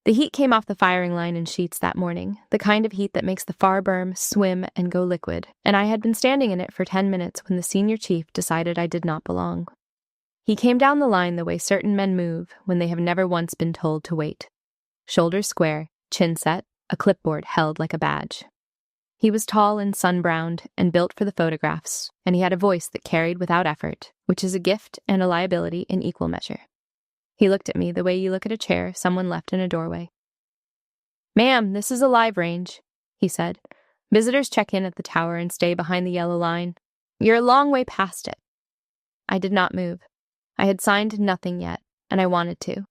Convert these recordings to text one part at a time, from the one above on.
The heat came off the firing line in sheets that morning, the kind of heat that makes the far berm swim and go liquid, and I had been standing in it for 10 minutes when the senior chief decided I did not belong. He came down the line the way certain men move when they have never once been told to wait. Shoulders square, chin set, a clipboard held like a badge. He was tall and sun-browned and built for the photographs, and he had a voice that carried without effort, which is a gift and a liability in equal measure. He looked at me the way you look at a chair someone left in a doorway. "Ma'am, this is a live range," he said. "Visitors check in at the tower and stay behind the yellow line. You're a long way past it." I did not move. I had signed nothing yet, and I wanted to.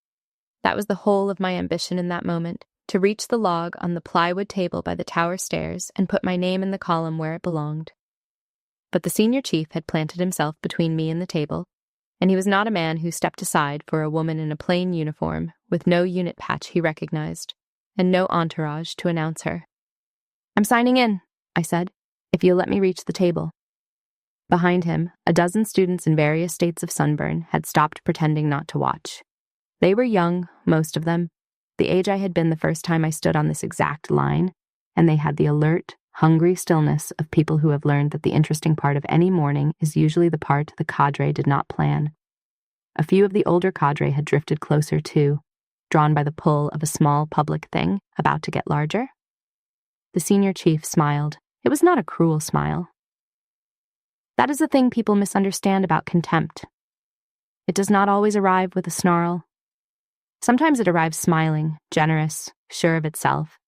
That was the whole of my ambition in that moment, to reach the log on the plywood table by the tower stairs and put my name in the column where it belonged. But the senior chief had planted himself between me and the table, and he was not a man who stepped aside for a woman in a plain uniform with no unit patch he recognized, and no entourage to announce her. "I'm signing in," I said, "if you'll let me reach the table." Behind him, a dozen students in various states of sunburn had stopped pretending not to watch. They were young, most of them, the age I had been the first time I stood on this exact line, and they had the alert, hungry stillness of people who have learned that the interesting part of any morning is usually the part the cadre did not plan. A few of the older cadre had drifted closer too, drawn by the pull of a small public thing about to get larger. The senior chief smiled. It was not a cruel smile. That is the thing people misunderstand about contempt. It does not always arrive with a snarl. Sometimes it arrives smiling, generous, sure of itself,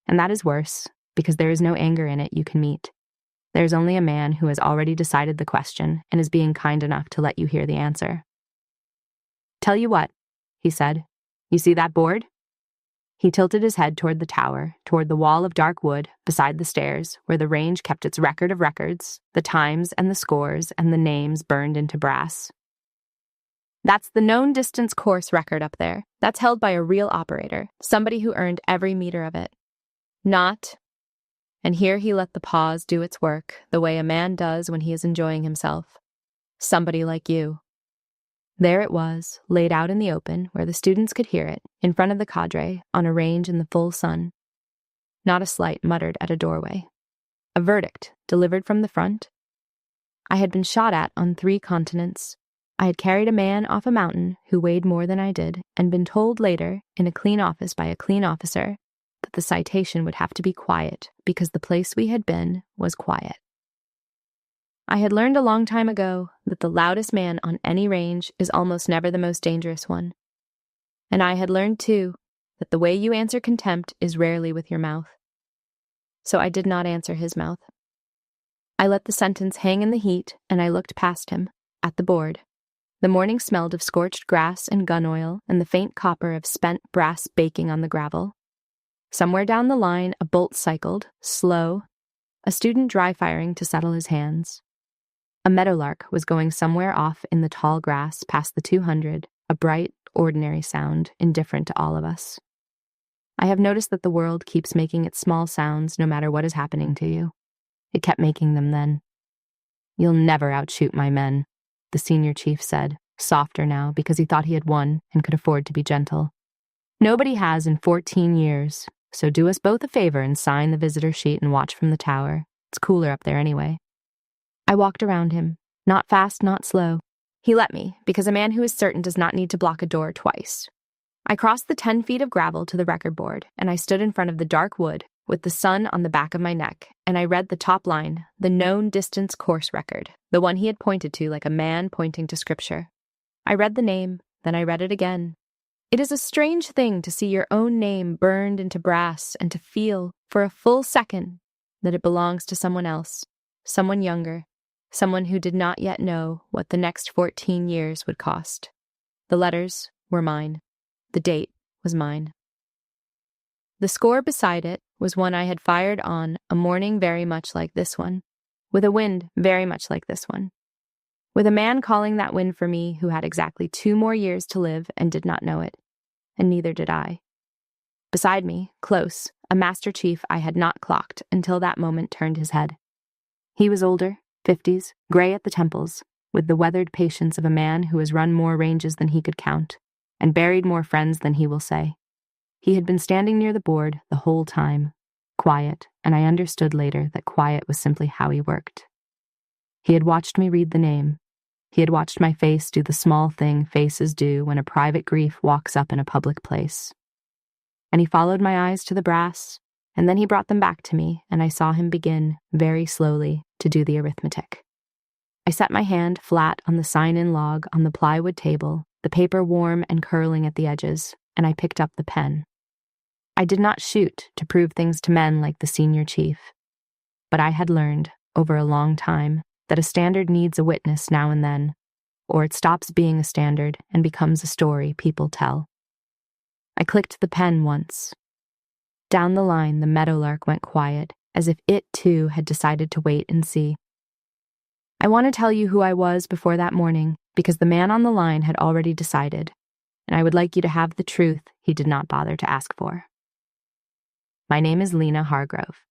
and that is worse, because there is no anger in it you can meet. There is only a man who has already decided the question and is being kind enough to let you hear the answer. "Tell you what," he said. "You see that board?" He tilted his head toward the tower, toward the wall of dark wood beside the stairs, where the range kept its record of records, the times and the scores and the names burned into brass. "That's the known distance course record up there. That's held by a real operator, somebody who earned every meter of it. Not," and here he let the pause do its work, the way a man does when he is enjoying himself, "somebody like you." There it was, laid out in the open, where the students could hear it, in front of the cadre, on a range in the full sun. Not a slight muttered at a doorway. A verdict, delivered from the front. I had been shot at on 3 continents. I had carried a man off a mountain who weighed more than I did, and been told later, in a clean office by a clean officer, that the citation would have to be quiet, because the place we had been was quiet. I had learned a long time ago that the loudest man on any range is almost never the most dangerous one. And I had learned, too, that the way you answer contempt is rarely with your mouth. So I did not answer his mouth. I let the sentence hang in the heat, and I looked past him, at the board. The morning smelled of scorched grass and gun oil and the faint copper of spent brass baking on the gravel. Somewhere down the line, a bolt cycled, slow, a student dry-firing to settle his hands. A meadowlark was going somewhere off in the tall grass past the 200, a bright, ordinary sound, indifferent to all of us. I have noticed that the world keeps making its small sounds no matter what is happening to you. It kept making them then. "You'll never outshoot my men," the senior chief said, softer now because he thought he had won and could afford to be gentle. "Nobody has in 14 years, so do us both a favor and sign the visitor sheet and watch from the tower. It's cooler up there anyway." I walked around him, not fast, not slow. He let me, because a man who is certain does not need to block a door twice. I crossed the 10 feet of gravel to the record board, and I stood in front of the dark wood, with the sun on the back of my neck, and I read the top line, the known distance course record, the one he had pointed to like a man pointing to scripture. I read the name, then I read it again. It is a strange thing to see your own name burned into brass and to feel, for a full second, that it belongs to someone else, someone younger, someone who did not yet know what the next 14 years would cost. The letters were mine. The date was mine. The score beside it was one I had fired on a morning very much like this one, with a wind very much like this one, with a man calling that wind for me who had exactly 2 more years to live and did not know it, and neither did I. Beside me, close, a master chief I had not clocked until that moment turned his head. He was older, 50s, gray at the temples, with the weathered patience of a man who has run more ranges than he could count, and buried more friends than he will say. He had been standing near the board the whole time, quiet, and I understood later that quiet was simply how he worked. He had watched me read the name. He had watched my face do the small thing faces do when a private grief walks up in a public place. And he followed my eyes to the brass, and then he brought them back to me, and I saw him begin, very slowly, to do the arithmetic. I set my hand flat on the sign-in log on the plywood table, the paper warm and curling at the edges, and I picked up the pen. I did not shoot to prove things to men like the senior chief, but I had learned, over a long time, that a standard needs a witness now and then, or it stops being a standard and becomes a story people tell. I clicked the pen once. Down the line, the meadowlark went quiet, as if it, too, had decided to wait and see. I want to tell you who I was before that morning, because the man on the line had already decided, and I would like you to have the truth he did not bother to ask for. My name is Lena Hargrove.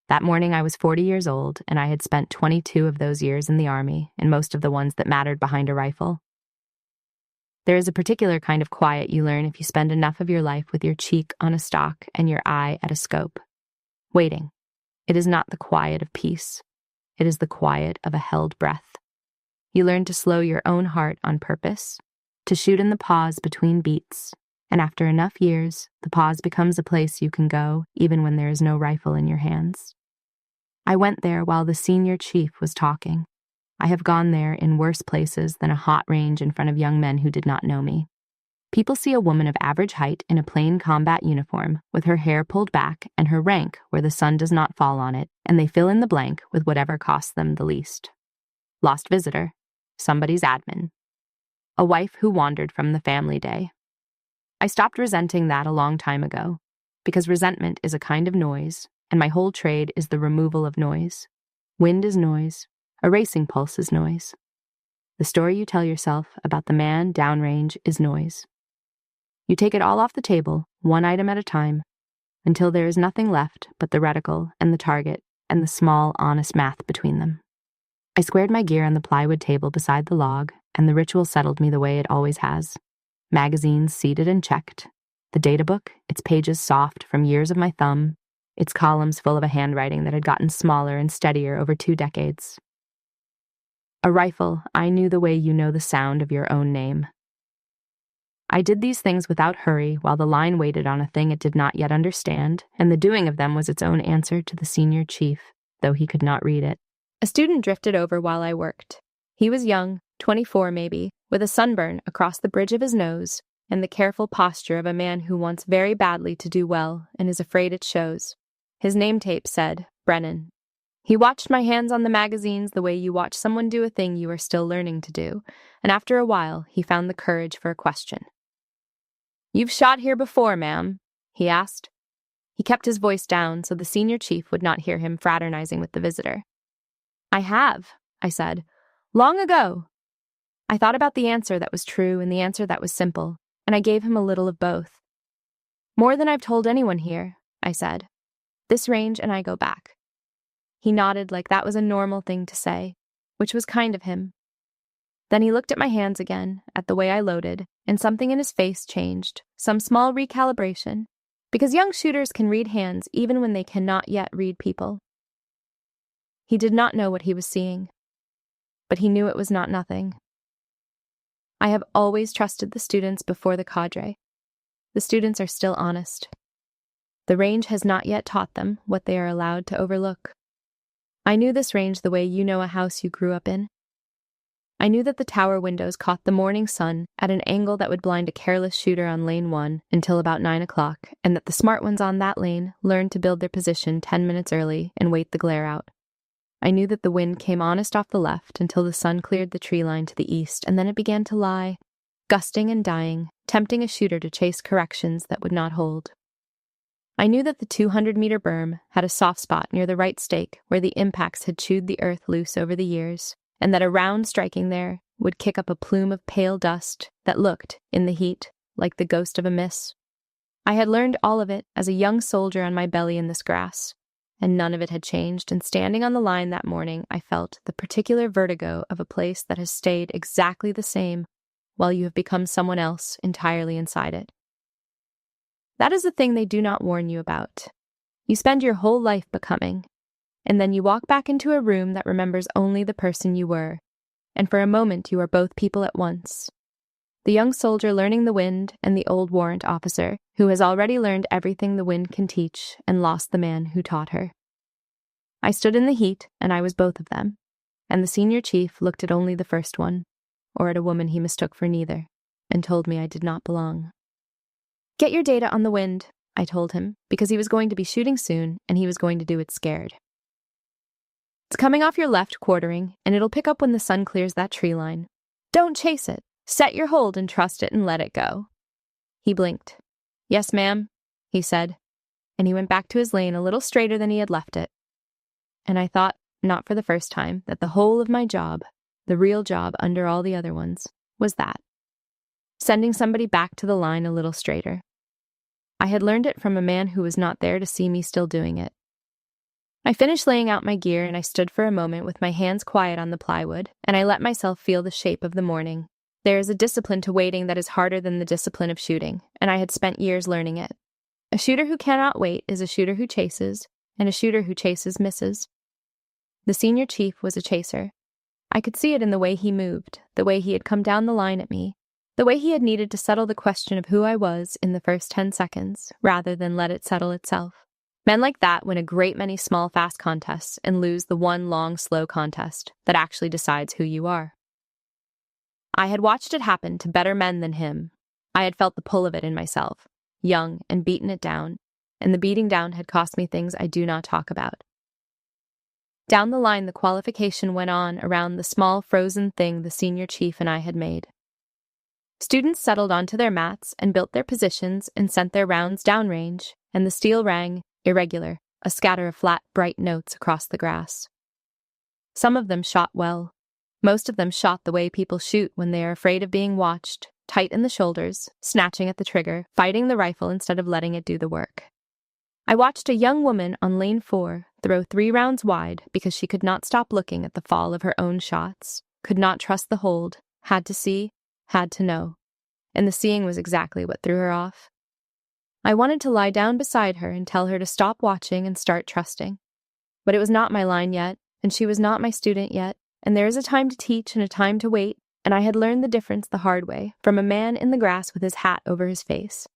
That morning I was 40 years old, and I had spent 22 of those years in the Army, and most of the ones that mattered behind a rifle. There is a particular kind of quiet you learn if you spend enough of your life with your cheek on a stock and your eye at a scope. Waiting. It is not the quiet of peace. It is the quiet of a held breath. You learn to slow your own heart on purpose, to shoot in the pause between beats, and after enough years, the pause becomes a place you can go even when there is no rifle in your hands. I went there while the senior chief was talking. I have gone there in worse places than a hot range in front of young men who did not know me. People see a woman of average height in a plain combat uniform, with her hair pulled back and her rank where the sun does not fall on it, and they fill in the blank with whatever costs them the least. Lost visitor, somebody's admin, a wife who wandered from the family day. I stopped resenting that a long time ago, because resentment is a kind of noise, and my whole trade is the removal of noise. Wind is noise. A racing pulse is noise. The story you tell yourself about the man downrange is noise. You take it all off the table, one item at a time, until there is nothing left but the reticle and the target and the small, honest math between them. I squared my gear on the plywood table beside the log, and the ritual settled me the way it always has. Magazines seated and checked. The data book, its pages soft from years of my thumb, its columns full of a handwriting that had gotten smaller and steadier over 2 decades. A rifle, I knew the way you know the sound of your own name. I did these things without hurry while the line waited on a thing it did not yet understand, and the doing of them was its own answer to the senior chief, though he could not read it. A student drifted over while I worked. He was young, 24 maybe, with a sunburn across the bridge of his nose, and the careful posture of a man who wants very badly to do well and is afraid it shows. His name tape said, Brennan. He watched my hands on the magazines the way you watch someone do a thing you are still learning to do, and after a while, he found the courage for a question. "You've shot here before, ma'am?" he asked. He kept his voice down so the senior chief would not hear him fraternizing with the visitor. "I have," I said. "Long ago." I thought about the answer that was true and the answer that was simple, and I gave him a little of both. "More than I've told anyone here," I said. "This range and I go back." He nodded like that was a normal thing to say, which was kind of him. Then he looked at my hands again, at the way I loaded, and something in his face changed, some small recalibration, because young shooters can read hands even when they cannot yet read people. He did not know what he was seeing, but he knew it was not nothing. I have always trusted the students before the cadre. The students are still honest. The range has not yet taught them what they are allowed to overlook. I knew this range the way you know a house you grew up in. I knew that the tower windows caught the morning sun at an angle that would blind a careless shooter on lane 1 until about 9 o'clock, and that the smart ones on that lane learned to build their position 10 minutes early and wait the glare out. I knew that the wind came honest off the left until the sun cleared the tree line to the east, and then it began to lie, gusting and dying, tempting a shooter to chase corrections that would not hold. I knew that the 200-meter berm had a soft spot near the right stake where the impacts had chewed the earth loose over the years, and that a round striking there would kick up a plume of pale dust that looked, in the heat, like the ghost of a miss. I had learned all of it as a young soldier on my belly in this grass, and none of it had changed, and standing on the line that morning, I felt the particular vertigo of a place that has stayed exactly the same while you have become someone else entirely inside it. That is the thing they do not warn you about. You spend your whole life becoming, and then you walk back into a room that remembers only the person you were, and for a moment you are both people at once. The young soldier learning the wind and the old warrant officer who has already learned everything the wind can teach and lost the man who taught her. I stood in the heat, and I was both of them, and the senior chief looked at only the first one, or at a woman he mistook for neither, and told me I did not belong. Get your data on the wind, I told him, because he was going to be shooting soon, and he was going to do it scared. It's coming off your left quartering, and it'll pick up when the sun clears that tree line. Don't chase it. Set your hold and trust it and let it go. He blinked. Yes, ma'am, he said, and he went back to his lane a little straighter than he had left it. And I thought, not for the first time, that the whole of my job, the real job under all the other ones, was that. Sending somebody back to the line a little straighter. I had learned it from a man who was not there to see me still doing it. I finished laying out my gear, and I stood for a moment with my hands quiet on the plywood, and I let myself feel the shape of the morning. There is a discipline to waiting that is harder than the discipline of shooting, and I had spent years learning it. A shooter who cannot wait is a shooter who chases, and a shooter who chases misses. The senior chief was a chaser. I could see it in the way he moved, the way he had come down the line at me, the way he had needed to settle the question of who I was in the first 10 seconds, rather than let it settle itself. Men like that win a great many small, fast contests and lose the one long, slow contest that actually decides who you are. I had watched it happen to better men than him. I had felt the pull of it in myself, young, and beaten it down, and the beating down had cost me things I do not talk about. Down the line, the qualification went on around the small frozen thing the senior chief and I had made. Students settled onto their mats and built their positions and sent their rounds downrange, and the steel rang, irregular, a scatter of flat, bright notes across the grass. Some of them shot well. Most of them shot the way people shoot when they are afraid of being watched, tight in the shoulders, snatching at the trigger, fighting the rifle instead of letting it do the work. I watched a young woman on lane 4 throw 3 rounds wide because she could not stop looking at the fall of her own shots, could not trust the hold, had to see, had to know, and the seeing was exactly what threw her off. I wanted to lie down beside her and tell her to stop watching and start trusting. But it was not my line yet, and she was not my student yet, and there is a time to teach and a time to wait, and I had learned the difference the hard way from a man in the grass with his hat over his face.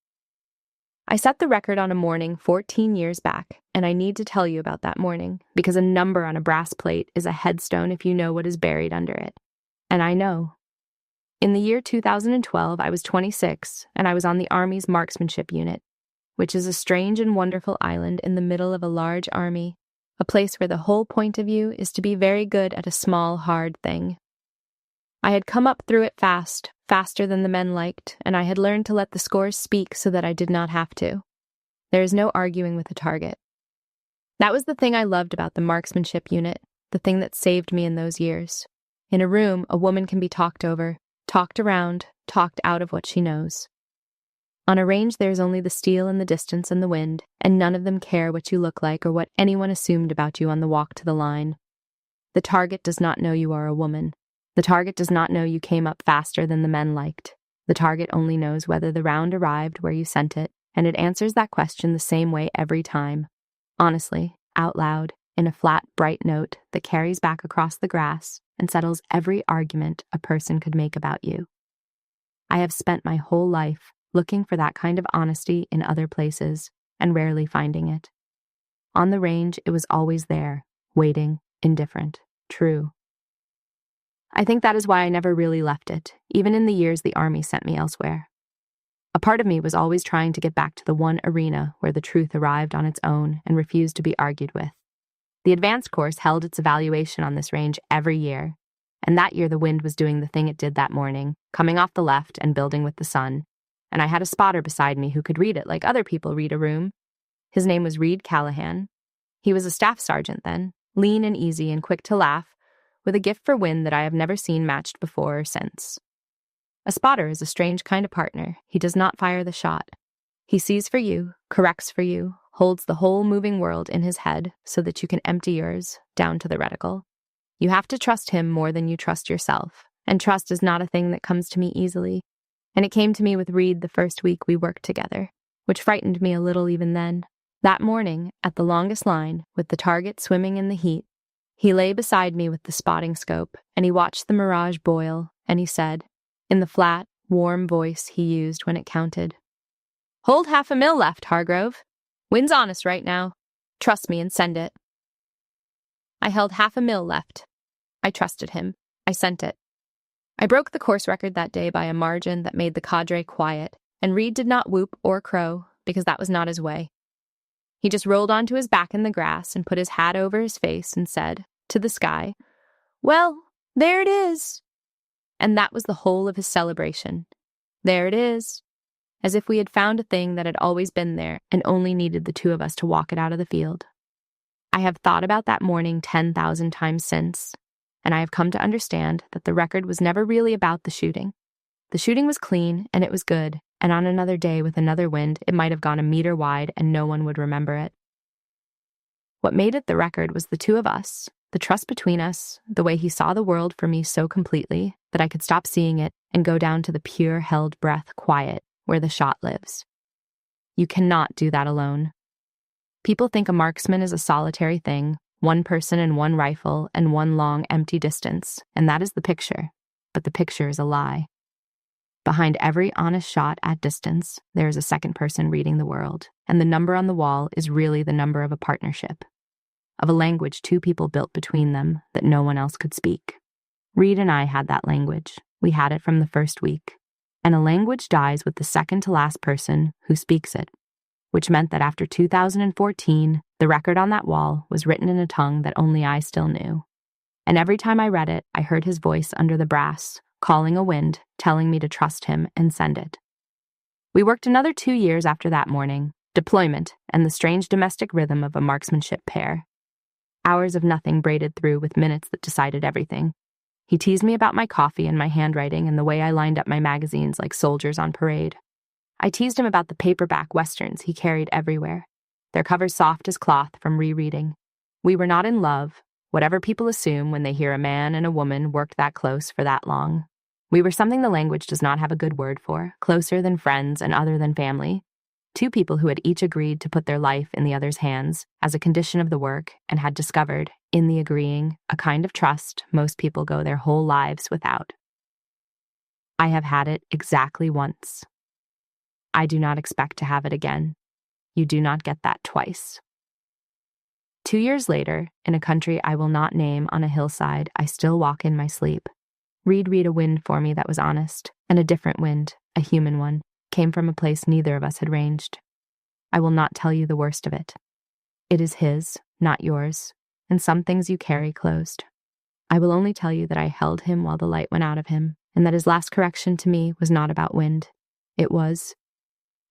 I set the record on a morning 14 years back, and I need to tell you about that morning, because a number on a brass plate is a headstone if you know what is buried under it. And I know. In the year 2012, I was 26, and I was on the Army's marksmanship unit, which is a strange and wonderful island in the middle of a large army, a place where the whole point of you is to be very good at a small, hard thing. I had come up through it fast, faster than the men liked, and I had learned to let the scores speak so that I did not have to. There is no arguing with a target. That was the thing I loved about the marksmanship unit, the thing that saved me in those years. In a room, a woman can be talked over, talked around, talked out of what she knows. On a range, there is only the steel and the distance and the wind, and none of them care what you look like or what anyone assumed about you on the walk to the line. The target does not know you are a woman. The target does not know you came up faster than the men liked. The target only knows whether the round arrived where you sent it, and it answers that question the same way every time. Honestly, out loud, in a flat, bright note that carries back across the grass and settles every argument a person could make about you. I have spent my whole life looking for that kind of honesty in other places and rarely finding it. On the range, it was always there, waiting, indifferent, true. I think that is why I never really left it, even in the years the Army sent me elsewhere. A part of me was always trying to get back to the one arena where the truth arrived on its own and refused to be argued with. The advanced course held its evaluation on this range every year, and that year the wind was doing the thing it did that morning, coming off the left and building with the sun, and I had a spotter beside me who could read it like other people read a room. His name was Reed Callahan. He was a staff sergeant then, lean and easy and quick to laugh, with a gift for wind that I have never seen matched before or since. A spotter is a strange kind of partner. He does not fire the shot. He sees for you, corrects for you, holds the whole moving world in his head so that you can empty yours down to the reticle. You have to trust him more than you trust yourself, and trust is not a thing that comes to me easily, and it came to me with Reed the first week we worked together. which frightened me a little even then. That morning, at the longest line, with the target swimming in the heat, he lay beside me with the spotting scope, and he watched the mirage boil, and he said, in the flat, warm voice he used when it counted, "Hold 500,000 left, Hargrove. Wind's honest right now. Trust me and send it." I held 500,000 left. I trusted him. I sent it. I broke the course record that day by a margin that made the cadre quiet, and Reed did not whoop or crow, because that was not his way. He just rolled onto his back in the grass and put his hat over his face and said, to the sky, "Well, there it is." And that was the whole of his celebration. There it is. As if we had found a thing that had always been there and only needed the two of us to walk it out of the field. I have thought about that morning 10,000 times since, and I have come to understand that the record was never really about the shooting. The shooting was clean, and it was good, and on another day with another wind, it might have gone a meter wide and no one would remember it. What made it the record was the two of us, the trust between us, the way he saw the world for me so completely that I could stop seeing it and go down to the pure held breath quiet where the shot lives. You cannot do that alone. People think a marksman is a solitary thing, one person and one rifle and one long empty distance, and that is the picture, but the picture is a lie. Behind every honest shot at distance, there is a second person reading the world, and the number on the wall is really the number of a partnership, of a language two people built between them that no one else could speak. Reed and I had that language. We had it from the first week. And a language dies with the second to last person who speaks it, which meant that after 2014, the record on that wall was written in a tongue that only I still knew. And every time I read it, I heard his voice under the brass, calling a wind, telling me to trust him and send it. We worked another 2 years after that morning, deployment and the strange domestic rhythm of a marksmanship pair. Hours of nothing braided through with minutes that decided everything. He teased me about my coffee and my handwriting and the way I lined up my magazines like soldiers on parade. I teased him about the paperback westerns he carried everywhere, their covers soft as cloth from rereading. We were not in love, whatever people assume when they hear a man and a woman worked that close for that long. We were something the language does not have a good word for, closer than friends and other than family. Two people who had each agreed to put their life in the other's hands as a condition of the work and had discovered, in the agreeing, a kind of trust most people go their whole lives without. I have had it exactly once. I do not expect to have it again. You do not get that twice. 2 years later, in a country I will not name on a hillside, I still walk in my sleep. Read a wind for me that was honest, and a different wind, a human one, came from a place neither of us had ranged. I will not tell you the worst of it. It is his, not yours, and some things you carry closed. I will only tell you that I held him while the light went out of him, and that his last correction to me was not about wind. It was,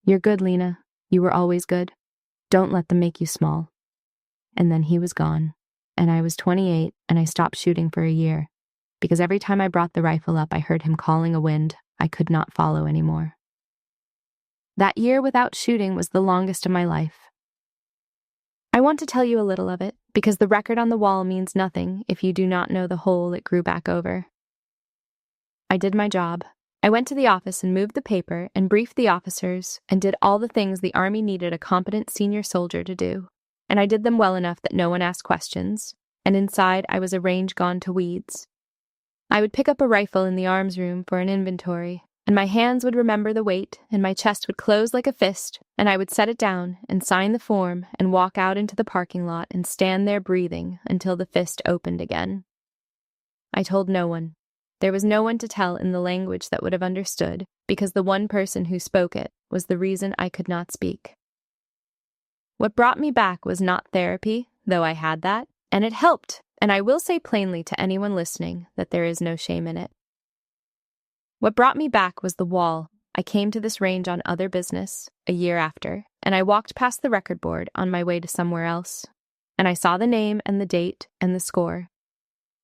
"You're good, Lena. You were always good. Don't let them make you small." And then he was gone, and I was 28, and I stopped shooting for a year, because every time I brought the rifle up, I heard him calling a wind I could not follow anymore. That year without shooting was the longest of my life. I want to tell you a little of it, because the record on the wall means nothing if you do not know the hole it grew back over. I did my job. I went to the office and moved the paper and briefed the officers and did all the things the Army needed a competent senior soldier to do. And I did them well enough that no one asked questions, and inside I was a range gone to weeds. I would pick up a rifle in the arms room for an inventory, and my hands would remember the weight, and my chest would close like a fist, and I would set it down and sign the form and walk out into the parking lot and stand there breathing until the fist opened again. I told no one. There was no one to tell in the language that would have understood, because the one person who spoke it was the reason I could not speak. What brought me back was not therapy, though I had that, and it helped, and I will say plainly to anyone listening that there is no shame in it. What brought me back was the wall. I came to this range on other business, a year after, and I walked past the record board on my way to somewhere else, and I saw the name and the date and the score.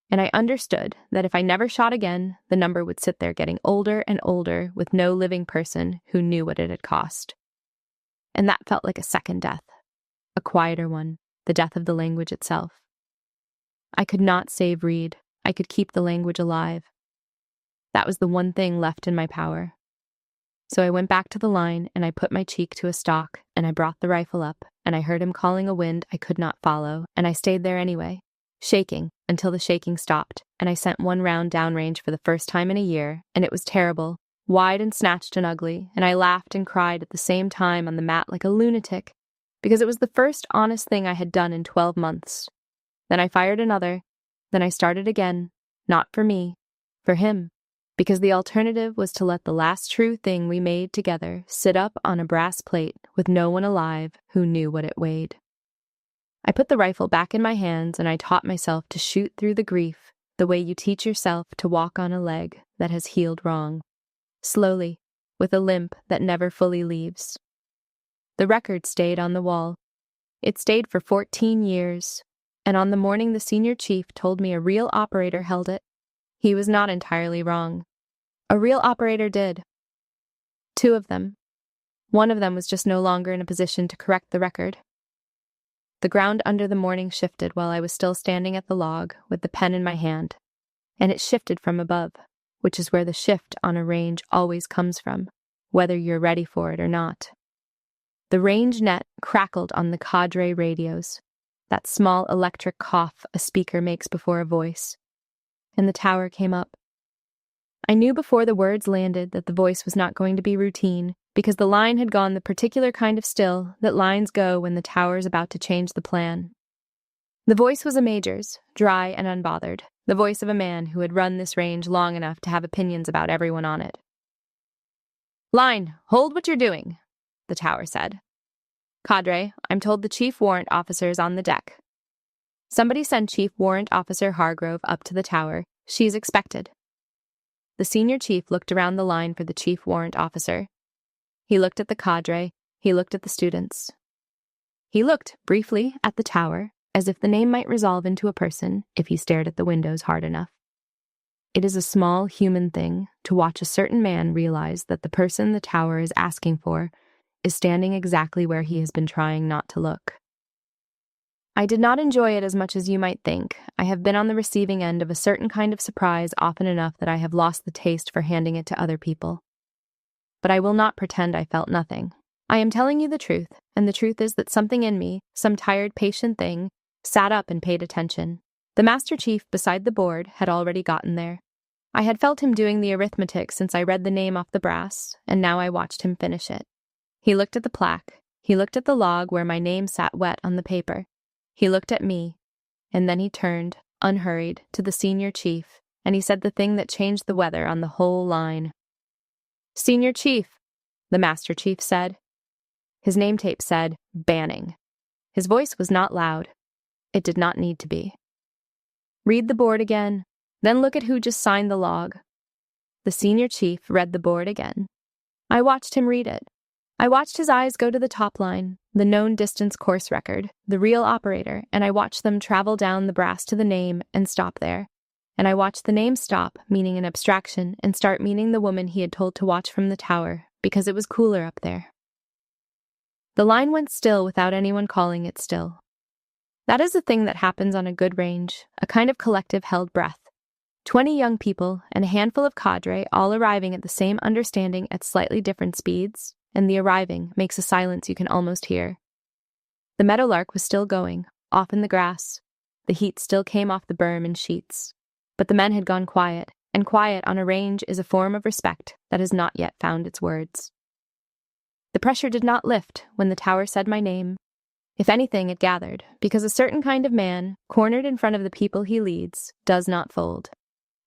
And I understood that if I never shot again, the number would sit there getting older and older with no living person who knew what it had cost. And that felt like a second death, a quieter one, the death of the language itself. I could not save Reed. I could keep the language alive. That was the one thing left in my power. So I went back to the line, and I put my cheek to a stalk, and I brought the rifle up, and I heard him calling a wind I could not follow, and I stayed there anyway, shaking until the shaking stopped, and I sent one round downrange for the first time in a year, and it was terrible, wide and snatched and ugly, and I laughed and cried at the same time on the mat like a lunatic, because it was the first honest thing I had done in 12 months. Then I fired another, then I started again, not for me, for him, because the alternative was to let the last true thing we made together sit up on a brass plate with no one alive who knew what it weighed. I put the rifle back in my hands, and I taught myself to shoot through the grief the way you teach yourself to walk on a leg that has healed wrong, slowly, with a limp that never fully leaves. The record stayed on the wall. It stayed for 14 years, and on the morning the senior chief told me a real operator held it, he was not entirely wrong. A real operator did. 2 of them. One of them was just no longer in a position to correct the record. The ground under the morning shifted while I was still standing at the log with the pen in my hand, and it shifted from above, which is where the shift on a range always comes from, whether you're ready for it or not. The range net crackled on the cadre radios, that small electric cough a speaker makes before a voice, and the tower came up. I knew before the words landed that the voice was not going to be routine, because the line had gone the particular kind of still that lines go when the tower is about to change the plan. The voice was a major's, dry and unbothered, the voice of a man who had run this range long enough to have opinions about everyone on it. "Line, hold what you're doing," the tower said. "Cadre, I'm told the chief warrant officer is on the deck. Somebody send Chief Warrant Officer Hargrove up to the tower. She's expected." The senior chief looked around the line for the chief warrant officer. He looked at the cadre. He looked at the students. He looked, briefly, at the tower, as if the name might resolve into a person if he stared at the windows hard enough. It is a small human thing to watch a certain man realize that the person the tower is asking for is standing exactly where he has been trying not to look. I did not enjoy it as much as you might think. I have been on the receiving end of a certain kind of surprise often enough that I have lost the taste for handing it to other people. But I will not pretend I felt nothing. I am telling you the truth, and the truth is that something in me, some tired, patient thing, sat up and paid attention. The Master Chief beside the board had already gotten there. I had felt him doing the arithmetic since I read the name off the brass, and now I watched him finish it. He looked at the plaque. He looked at the log where my name sat wet on the paper. He looked at me, and then he turned, unhurried, to the senior chief, and he said the thing that changed the weather on the whole line. "Senior Chief," the Master Chief said. His name tape said, "Banning." His voice was not loud. It did not need to be. "Read the board again, then look at who just signed the log." The senior chief read the board again. I watched him read it. I watched his eyes go to the top line, the known distance course record, the real operator, and I watched them travel down the brass to the name and stop there. And I watched the name stop, meaning an abstraction, and start meaning the woman he had told to watch from the tower, because it was cooler up there. The line went still without anyone calling it still. That is the thing that happens on a good range, a kind of collective held breath. 20 young people and a handful of cadre all arriving at the same understanding at slightly different speeds, and the arriving makes a silence you can almost hear. The meadowlark was still going, off in the grass. The heat still came off the berm in sheets. But the men had gone quiet, and quiet on a range is a form of respect that has not yet found its words. The pressure did not lift when the tower said my name. If anything, it gathered, because a certain kind of man, cornered in front of the people he leads, does not fold.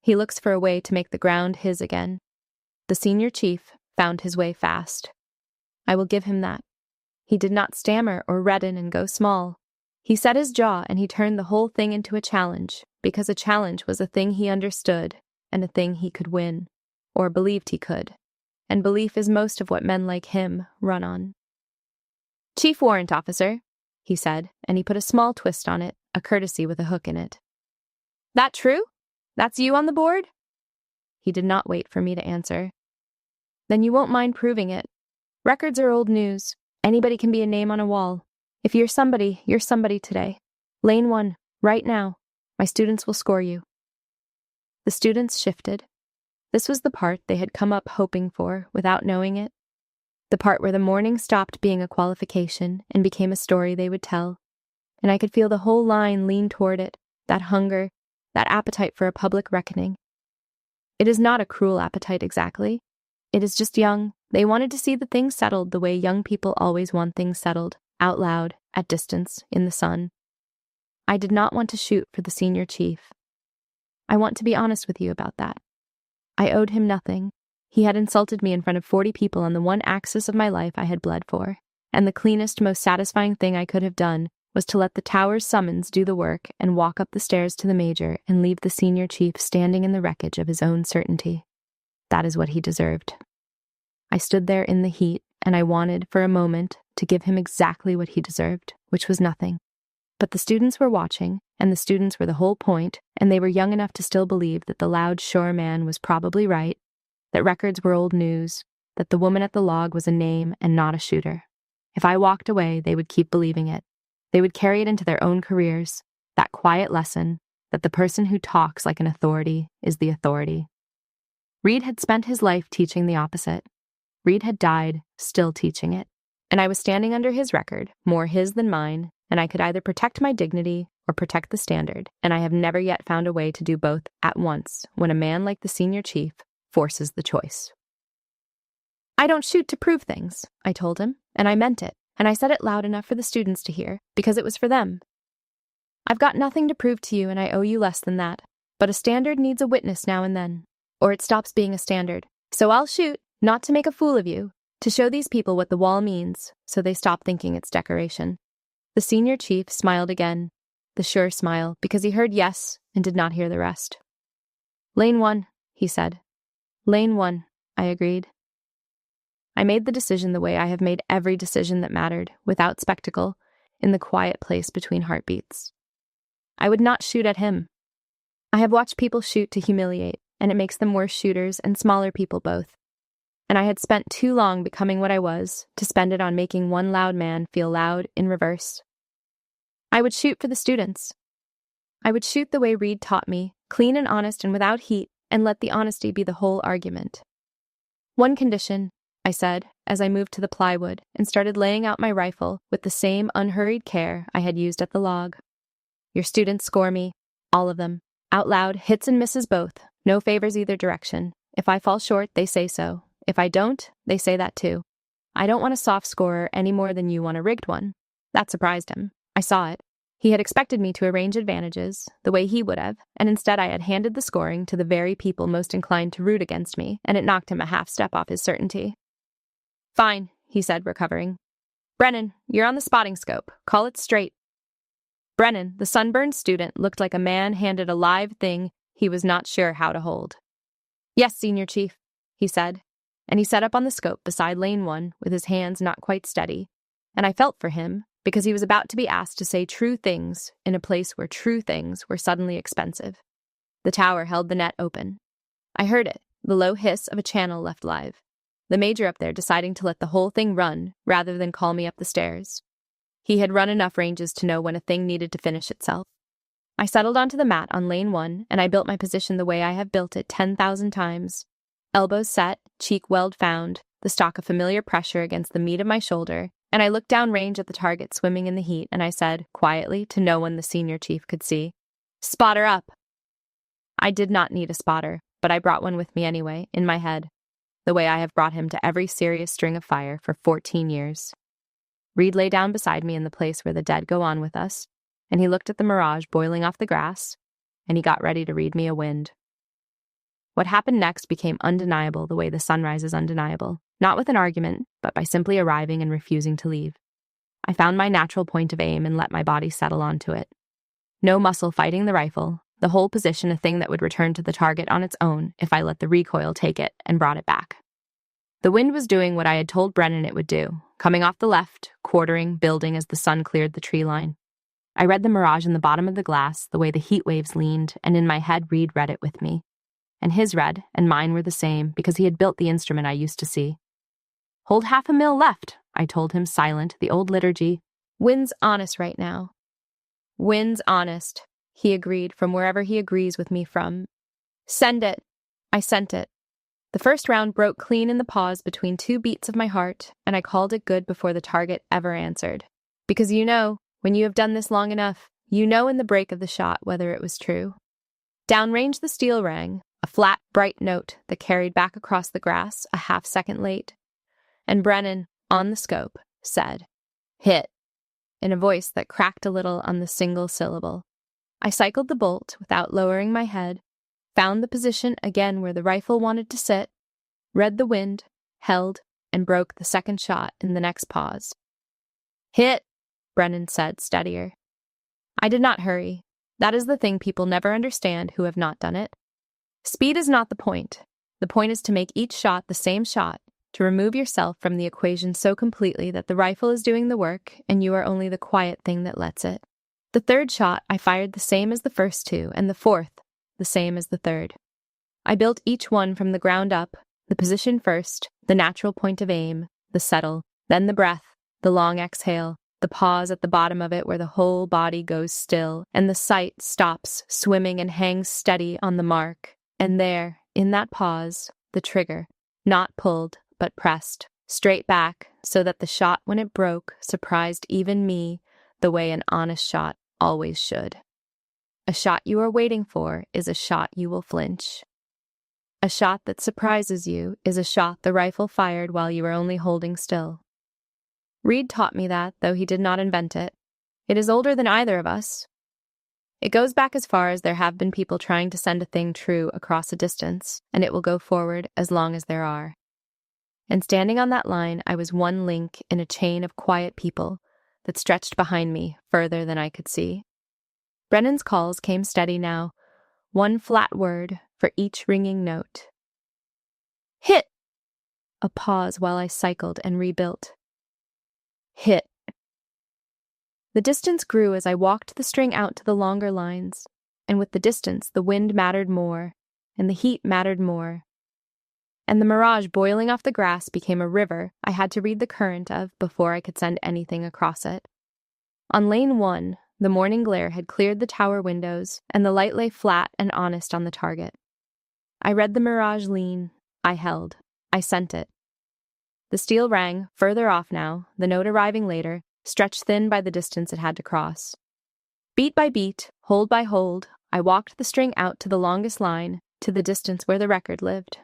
He looks for a way to make the ground his again. The senior chief found his way fast. I will give him that. He did not stammer or redden and go small. He set his jaw and he turned the whole thing into a challenge, because a challenge was a thing he understood and a thing he could win, or believed he could. And belief is most of what men like him run on. "Chief Warrant Officer," he said, and he put a small twist on it, a courtesy with a hook in it. "That true? That's you on the board?" He did not wait for me to answer. "Then you won't mind proving it. Records are old news. Anybody can be a name on a wall. If you're somebody today. Lane 1, right now. My students will score you." The students shifted. This was the part they had come up hoping for without knowing it, The part where the morning stopped being a qualification and became a story they would tell. And I could feel the whole line lean toward it, that hunger, that appetite for a public reckoning. It is not a cruel appetite exactly. It is just young. They wanted to see the things settled the way young people always want things settled, out loud, at distance, in the sun. I did not want to shoot for the senior chief. I want to be honest with you about that. I owed him nothing. He had insulted me in front of 40 people on the one axis of my life I had bled for, and the cleanest, most satisfying thing I could have done was to let the tower's summons do the work and walk up the stairs to the major and leave the senior chief standing in the wreckage of his own certainty. That is what he deserved. I stood there in the heat, and I wanted, for a moment, to give him exactly what he deserved, which was nothing. But the students were watching, and the students were the whole point, and they were young enough to still believe that the loud, sure man was probably right, that records were old news, that the woman at the log was a name and not a shooter. If I walked away, they would keep believing it. They would carry it into their own careers, that quiet lesson that the person who talks like an authority is the authority. Reed had spent his life teaching the opposite. Reed had died, still teaching it. And I was standing under his record, more his than mine, and I could either protect my dignity or protect the standard, and I have never yet found a way to do both at once when a man like the senior chief forces the choice. I don't shoot to prove things, I told him, and I meant it, and I said it loud enough for the students to hear, because it was for them. I've got nothing to prove to you, and I owe you less than that, but a standard needs a witness now and then, or it stops being a standard. So I'll shoot, not to make a fool of you, to show these people what the wall means, so they stop thinking it's decoration. The senior chief smiled again, the sure smile, because he heard yes and did not hear the rest. Lane 1, he said. Lane 1, I agreed. I made the decision the way I have made every decision that mattered, without spectacle, in the quiet place between heartbeats. I would not shoot at him. I have watched people shoot to humiliate, and it makes them worse shooters and smaller people both. And I had spent too long becoming what I was to spend it on making one loud man feel loud in reverse. I would shoot for the students. I would shoot the way Reed taught me, clean and honest and without heat, and let the honesty be the whole argument. One condition, I said, as I moved to the plywood and started laying out my rifle with the same unhurried care I had used at the log. Your students score me, all of them, out loud, hits and misses both, no favors either direction. If I fall short, they say so. If I don't, they say that too. I don't want a soft scorer any more than you want a rigged one. That surprised him. I saw it. He had expected me to arrange advantages, the way he would have, and instead I had handed the scoring to the very people most inclined to root against me, and it knocked him a half step off his certainty. Fine, he said, recovering. Brennan, you're on the spotting scope. Call it straight. Brennan, the sunburned student, looked like a man handed a live thing he was not sure how to hold. Yes, Senior Chief, he said, and he sat up on the scope beside Lane 1 with his hands not quite steady, and I felt for him because he was about to be asked to say true things in a place where true things were suddenly expensive. The tower held the net open. I heard it, the low hiss of a channel left live. The major up there deciding to let the whole thing run rather than call me up the stairs. He had run enough ranges to know when a thing needed to finish itself. I settled onto the mat on Lane 1, and I built my position the way I have built it 10,000 times. Elbows set, cheek weld found, the stock of familiar pressure against the meat of my shoulder, and I looked down range at the target swimming in the heat, and I said, quietly, to no one the senior chief could see, "Spotter up!" I did not need a spotter, but I brought one with me anyway, in my head, the way I have brought him to every serious string of fire for 14 years. Reed lay down beside me in the place where the dead go on with us, and he looked at the mirage boiling off the grass, and he got ready to read me a wind. What happened next became undeniable the way the sunrise is undeniable, not with an argument, but by simply arriving and refusing to leave. I found my natural point of aim and let my body settle onto it. No muscle fighting the rifle, the whole position a thing that would return to the target on its own if I let the recoil take it and brought it back. The wind was doing what I had told Brennan it would do, coming off the left, quartering, building as the sun cleared the tree line. I read the mirage in the bottom of the glass, the way the heat waves leaned, and in my head Reed read it with me. And his read, and mine were the same, because he had built the instrument I used to see. "Hold 1/2 mil left," I told him, silent, the old liturgy. "Wind's honest right now." "Wind's honest," he agreed from wherever he agrees with me from. "Send it." I sent it. The first round broke clean in the pause between two beats of my heart, and I called it good before the target ever answered. Because when you have done this long enough, you know in the break of the shot whether it was true. Downrange the steel rang, a flat, bright note that carried back across the grass a half-second late. And Brennan, on the scope, said, "Hit," in a voice that cracked a little on the single syllable. I cycled the bolt without lowering my head, found the position again where the rifle wanted to sit, read the wind, held, and broke the second shot in the next pause. "Hit," Brennan said, steadier. I did not hurry. That is the thing people never understand who have not done it. Speed is not the point. The point is to make each shot the same shot, to remove yourself from the equation so completely that the rifle is doing the work and you are only the quiet thing that lets it. The third shot I fired the same as the first two, and the fourth the same as the third. I built each one from the ground up, the position first, the natural point of aim, the settle, then the breath, the long exhale, the pause at the bottom of it where the whole body goes still, and the sight stops swimming and hangs steady on the mark. And there, in that pause, the trigger, not pulled, but pressed, straight back, so that the shot when it broke surprised even me the way an honest shot always should. A shot you are waiting for is a shot you will flinch. A shot that surprises you is a shot the rifle fired while you were only holding still. Reed taught me that, though he did not invent it. It is older than either of us. It goes back as far as there have been people trying to send a thing true across a distance, and it will go forward as long as there are. And standing on that line, I was one link in a chain of quiet people that stretched behind me further than I could see. Brennan's calls came steady now, one flat word for each ringing note. "Hit!" A pause while I cycled and rebuilt. "Hit." The distance grew as I walked the string out to the longer lines, and with the distance the wind mattered more, and the heat mattered more. And the mirage boiling off the grass became a river I had to read the current of before I could send anything across it. On lane 1, the morning glare had cleared the tower windows, and the light lay flat and honest on the target. I read the mirage lean. I held. I sent it. The steel rang, further off now, the note arriving later, stretched thin by the distance it had to cross. Beat by beat, hold by hold, I walked the string out to the longest line, to the distance where the record lived.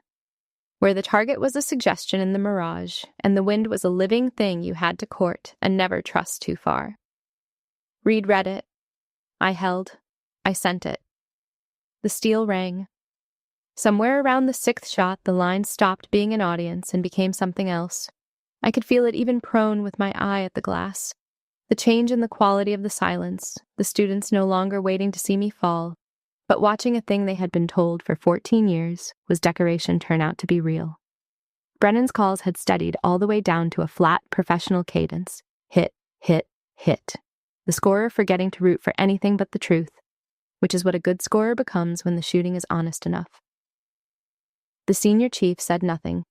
Where the target was a suggestion in the mirage, and the wind was a living thing you had to court and never trust too far. Reed read it. I held. I sent it. The steel rang. Somewhere around the 6th shot, the line stopped being an audience and became something else. I could feel it even prone with my eye at the glass. The change in the quality of the silence, the students no longer waiting to see me fall, but watching a thing they had been told for 14 years was decoration turn out to be real. Brennan's calls had steadied all the way down to a flat, professional cadence. Hit, hit, hit. The scorer forgetting to root for anything but the truth, which is what a good scorer becomes when the shooting is honest enough. The senior chief said nothing.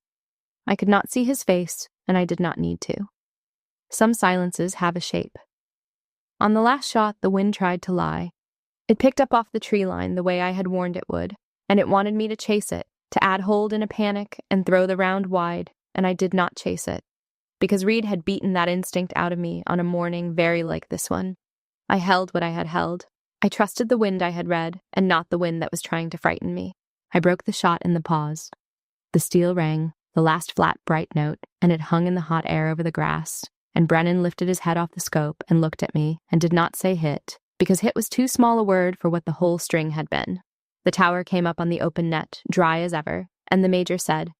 I could not see his face, and I did not need to. Some silences have a shape. On the last shot, the wind tried to lie. It picked up off the tree line the way I had warned it would, and it wanted me to chase it, to add hold in a panic and throw the round wide, and I did not chase it, because Reed had beaten that instinct out of me on a morning very like this one. I held what I had held. I trusted the wind I had read, and not the wind that was trying to frighten me. I broke the shot in the pause. The steel rang, the last flat, bright note, and it hung in the hot air over the grass, and Brennan lifted his head off the scope and looked at me and did not say hit, because hit was too small a word for what the whole string had been. The tower came up on the open net, dry as ever, and the major said,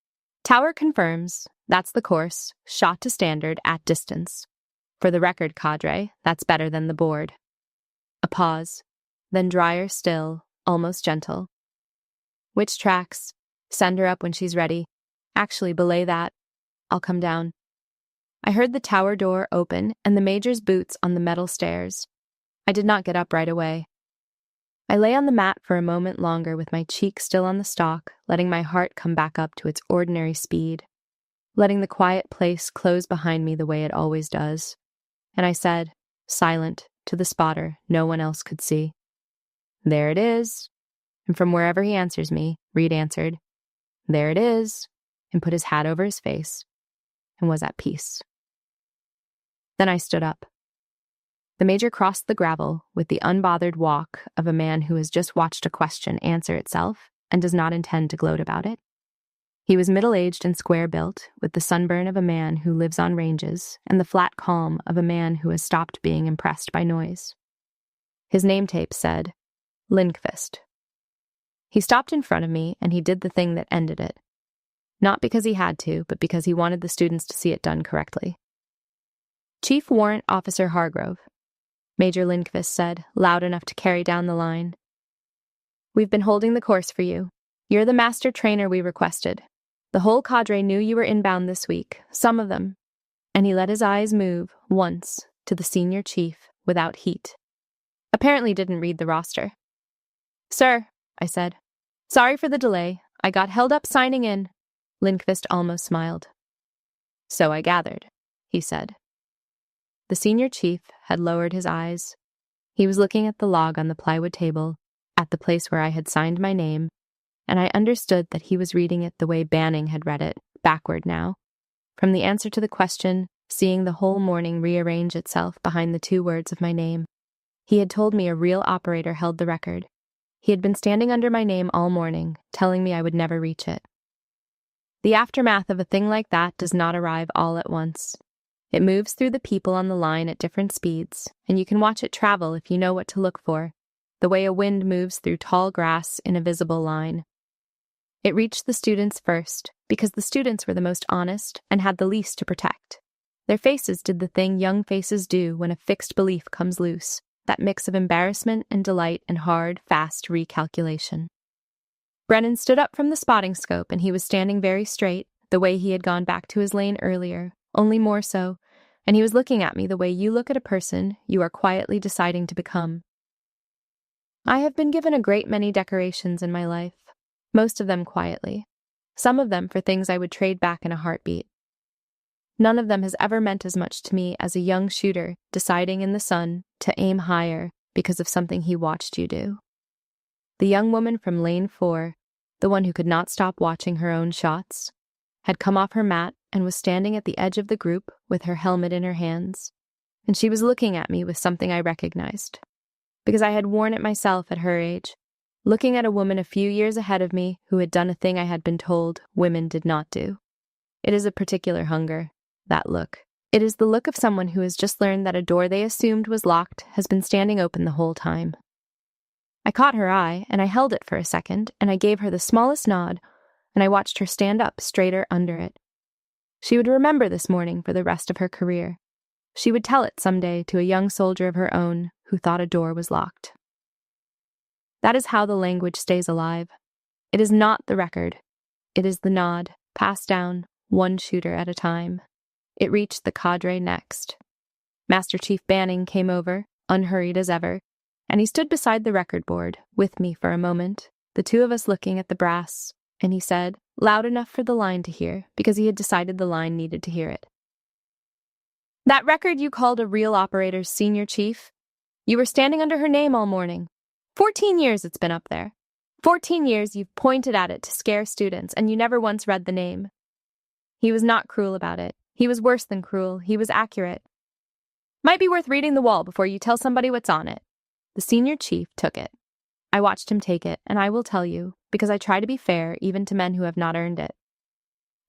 "Tower confirms. That's the course. Shot to standard at distance. For the record, cadre, that's better than the board." A pause, then drier still, almost gentle. "Which tracks? Send her up when she's ready. Actually, belay that. I'll come down." I heard the tower door open and the major's boots on the metal stairs. I did not get up right away. I lay on the mat for a moment longer with my cheek still on the stalk, letting my heart come back up to its ordinary speed, letting the quiet place close behind me the way it always does. And I said, silent, to the spotter no one else could see, "There it is." And from wherever he answers me, Reed answered, "There it is." and put his hat over his face and was at peace. Then I stood up. The major crossed the gravel with the unbothered walk of a man who has just watched a question answer itself and does not intend to gloat about it. He was middle-aged and square-built, with the sunburn of a man who lives on ranges and the flat calm of a man who has stopped being impressed by noise. His name tape said, Lindqvist. He stopped in front of me and he did the thing that ended it. Not because he had to, but because he wanted the students to see it done correctly. Chief Warrant Officer Hargrove, Major Lindqvist said, loud enough to carry down the line. We've been holding the course for you. You're the master trainer we requested. The whole cadre knew you were inbound this week, some of them. And he let his eyes move, once, to the senior chief, without heat. Apparently didn't read the roster. Sir, I said. Sorry for the delay. I got held up signing in. Lindqvist almost smiled. So I gathered, he said. The senior chief had lowered his eyes. He was looking at the log on the plywood table, at the place where I had signed my name, and I understood that he was reading it the way Banning had read it, backward now. From the answer to the question, seeing the whole morning rearrange itself behind the 2 words of my name. He had told me a real operator held the record. He had been standing under my name all morning, telling me I would never reach it. The aftermath of a thing like that does not arrive all at once. It moves through the people on the line at different speeds, and you can watch it travel if you know what to look for, the way a wind moves through tall grass in a visible line. It reached the students first, because the students were the most honest and had the least to protect. Their faces did the thing young faces do when a fixed belief comes loose, that mix of embarrassment and delight and hard, fast recalculation. Brennan stood up from the spotting scope, and he was standing very straight, the way he had gone back to his lane earlier, only more so, and he was looking at me the way you look at a person you are quietly deciding to become. I have been given a great many decorations in my life, most of them quietly, some of them for things I would trade back in a heartbeat. None of them has ever meant as much to me as a young shooter deciding in the sun to aim higher because of something he watched you do. The young woman from lane 4, the one who could not stop watching her own shots, had come off her mat and was standing at the edge of the group with her helmet in her hands, and she was looking at me with something I recognized, because I had worn it myself at her age, looking at a woman a few years ahead of me who had done a thing I had been told women did not do. It is a particular hunger, that look. It is the look of someone who has just learned that a door they assumed was locked has been standing open the whole time. I caught her eye, and I held it for a second, and I gave her the smallest nod, and I watched her stand up straighter under it. She would remember this morning for the rest of her career. She would tell it someday to a young soldier of her own who thought a door was locked. That is how the language stays alive. It is not the record. It is the nod, passed down, one shooter at a time. It reached the cadre next. Master Chief Banning came over, unhurried as ever, and he stood beside the record board, with me for a moment, the 2 of us looking at the brass, and he said, loud enough for the line to hear, because he had decided the line needed to hear it. That record you called a real operator's senior chief? You were standing under her name all morning. 14 years it's been up there. 14 years you've pointed at it to scare students, and you never once read the name. He was not cruel about it. He was worse than cruel. He was accurate. Might be worth reading the wall before you tell somebody what's on it. The senior chief took it. I watched him take it, and I will tell you, because I try to be fair even to men who have not earned it,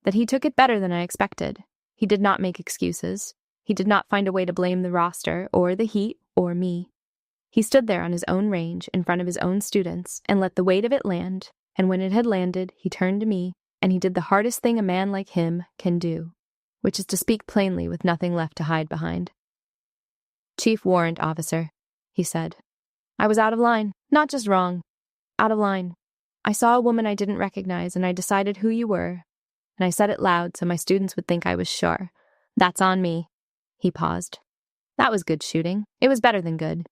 that he took it better than I expected. He did not make excuses. He did not find a way to blame the roster, or the heat, or me. He stood there on his own range, in front of his own students, and let the weight of it land, and when it had landed, he turned to me, and he did the hardest thing a man like him can do, which is to speak plainly with nothing left to hide behind. Chief Warrant Officer, he said. I was out of line, not just wrong, out of line. I saw a woman I didn't recognize, and I decided who you were, and I said it loud so my students would think I was sure. That's on me. He paused. That was good shooting. It was better than good.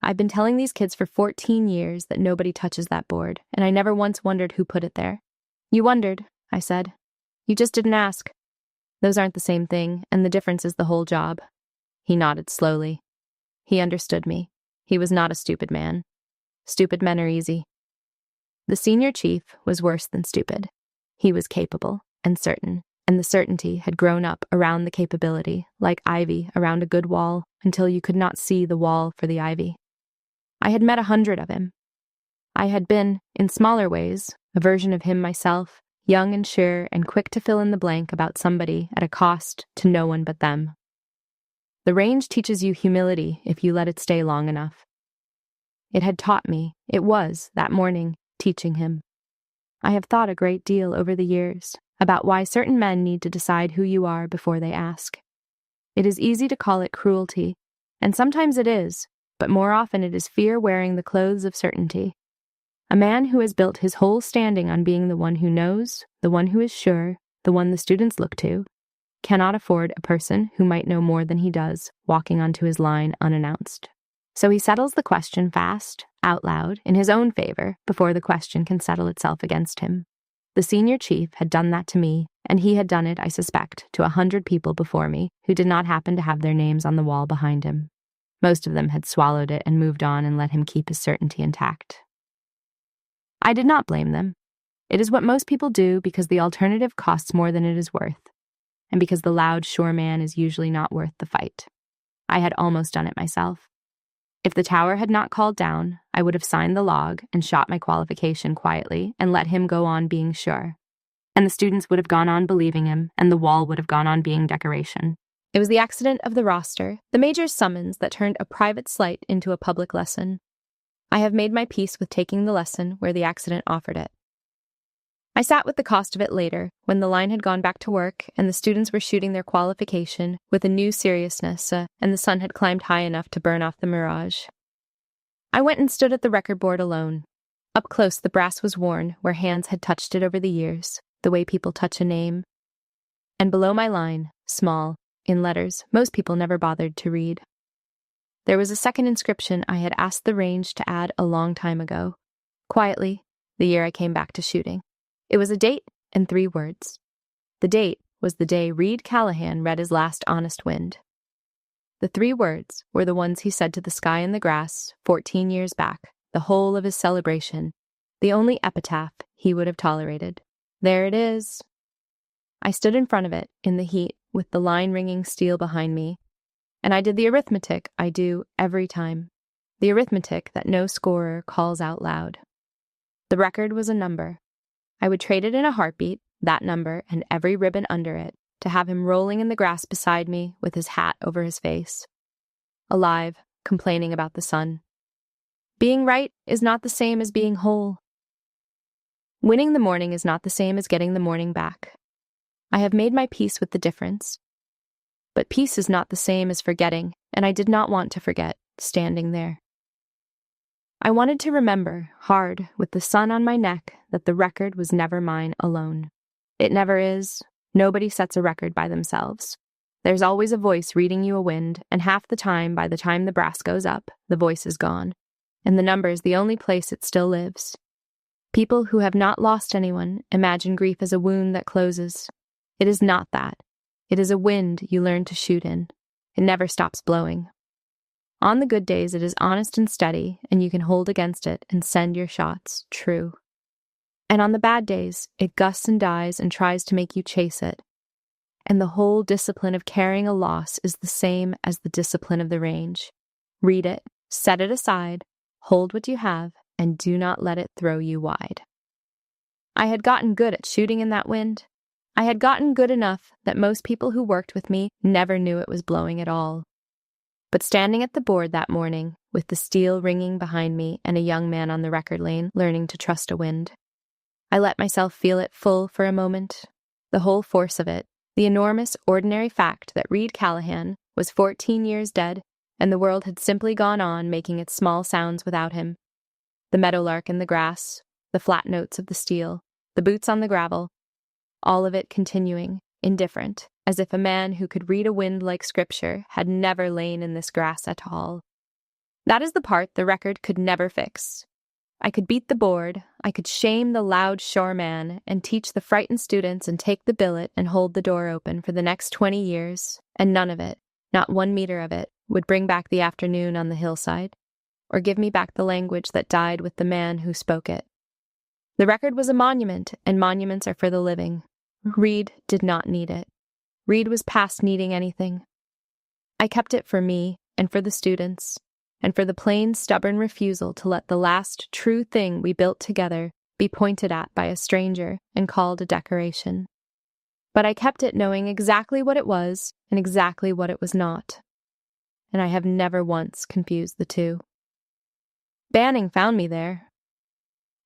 I've been telling these kids for 14 years that nobody touches that board, and I never once wondered who put it there. You wondered, I said. You just didn't ask. Those aren't the same thing, and the difference is the whole job. He nodded slowly. He understood me. He was not a stupid man. Stupid men are easy. The senior chief was worse than stupid. He was capable, and certain, and the certainty had grown up around the capability, like ivy around a good wall, until you could not see the wall for the ivy. I had met 100 of him. I had been, in smaller ways, a version of him myself, young and sure and quick to fill in the blank about somebody at a cost to no one but them. The range teaches you humility if you let it stay long enough. It had taught me, it was, that morning, teaching him. I have thought a great deal over the years about why certain men need to decide who you are before they ask. It is easy to call it cruelty, and sometimes it is, but more often it is fear wearing the clothes of certainty. A man who has built his whole standing on being the one who knows, the one who is sure, the one the students look to, cannot afford a person who might know more than he does walking onto his line unannounced. So he settles the question fast, out loud, in his own favor, before the question can settle itself against him. The senior chief had done that to me, and he had done it, I suspect, to 100 people before me who did not happen to have their names on the wall behind him. Most of them had swallowed it and moved on and let him keep his certainty intact. I did not blame them. It is what most people do because the alternative costs more than it is worth, and because the loud, sure man is usually not worth the fight. I had almost done it myself. If the tower had not called down, I would have signed the log and shot my qualification quietly and let him go on being sure. And the students would have gone on believing him, and the wall would have gone on being decoration. It was the accident of the roster, the major's summons, that turned a private slight into a public lesson. I have made my peace with taking the lesson where the accident offered it. I sat with the cost of it later, when the line had gone back to work and the students were shooting their qualification with a new seriousness, and the sun had climbed high enough to burn off the mirage. I went and stood at the record board alone. Up close, the brass was worn, where hands had touched it over the years, the way people touch a name. And below my line, small, in letters most people never bothered to read, there was a second inscription I had asked the range to add a long time ago. Quietly, the year I came back to shooting. It was a date and 3 words. The date was the day Reed Callahan read his last Honest Wind. The 3 words were the ones he said to the sky and the grass 14 years back, the whole of his celebration, the only epitaph he would have tolerated. There it is. I stood in front of it, in the heat, with the line ringing steel behind me, and I did the arithmetic I do every time, the arithmetic that no scorer calls out loud. The record was a number. I would trade it in a heartbeat, that number and every ribbon under it, to have him rolling in the grass beside me with his hat over his face. Alive, complaining about the sun. Being right is not the same as being whole. Winning the morning is not the same as getting the morning back. I have made my peace with the difference. But peace is not the same as forgetting, and I did not want to forget, standing there. I wanted to remember, hard, with the sun on my neck, that the record was never mine alone. It never is. Nobody sets a record by themselves. There's always a voice reading you a wind, and half the time, by the time the brass goes up, the voice is gone, and the number is the only place it still lives. People who have not lost anyone imagine grief as a wound that closes. It is not that. It is a wind you learn to shoot in. It never stops blowing. On the good days, it is honest and steady, and you can hold against it and send your shots true. And on the bad days, it gusts and dies and tries to make you chase it. And the whole discipline of carrying a loss is the same as the discipline of the range. Read it, set it aside, hold what you have, and do not let it throw you wide. I had gotten good at shooting in that wind. I had gotten good enough that most people who worked with me never knew it was blowing at all. But standing at the board that morning, with the steel ringing behind me and a young man on the record lane learning to trust a wind, I let myself feel it full for a moment, the whole force of it, the enormous, ordinary fact that Reed Callahan was 14 years dead, and the world had simply gone on making its small sounds without him. The meadowlark in the grass, the flat notes of the steel, the boots on the gravel, all of it continuing, indifferent, as if a man who could read a wind like scripture had never lain in this grass at all. That is the part the record could never fix. I could beat the board, I could shame the loud shore man, and teach the frightened students and take the billet and hold the door open for the next 20 years, and none of it, not 1 meter of it, would bring back the afternoon on the hillside, or give me back the language that died with the man who spoke it. The record was a monument, and monuments are for the living. Reed did not need it. Reed was past needing anything. I kept it for me and for the students, and for the plain, stubborn refusal to let the last true thing we built together be pointed at by a stranger and called a decoration. But I kept it knowing exactly what it was and exactly what it was not. And I have never once confused the two. Banning found me there.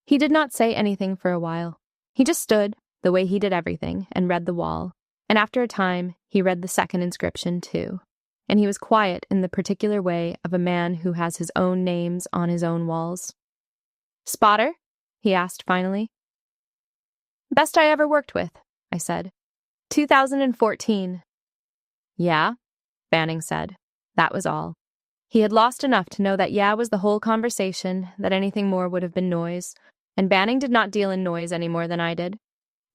He did not say anything for a while. He just stood, the way he did everything, and read the wall. And after a time, he read the second inscription too. And he was quiet in the particular way of a man who has his own names on his own walls. "Spotter?" he asked finally. "Best I ever worked with," I said. 2014. "Yeah?" Banning said. That was all. He had lost enough to know that yeah was the whole conversation, that anything more would have been noise, and Banning did not deal in noise any more than I did.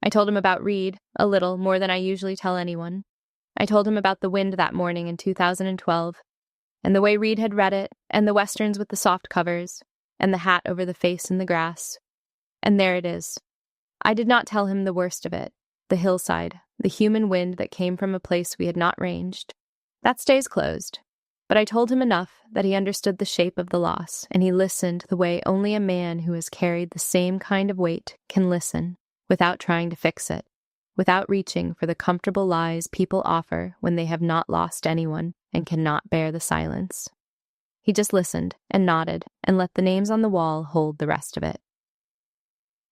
I told him about Reed, a little more than I usually tell anyone. I told him about the wind that morning in 2012, and the way Reed had read it, and the westerns with the soft covers, and the hat over the face in the grass. And there it is. I did not tell him the worst of it, the hillside, the human wind that came from a place we had not ranged. That stays closed. But I told him enough that he understood the shape of the loss, and he listened the way only a man who has carried the same kind of weight can listen, without trying to fix it, without reaching for the comfortable lies people offer when they have not lost anyone and cannot bear the silence. He just listened and nodded and let the names on the wall hold the rest of it.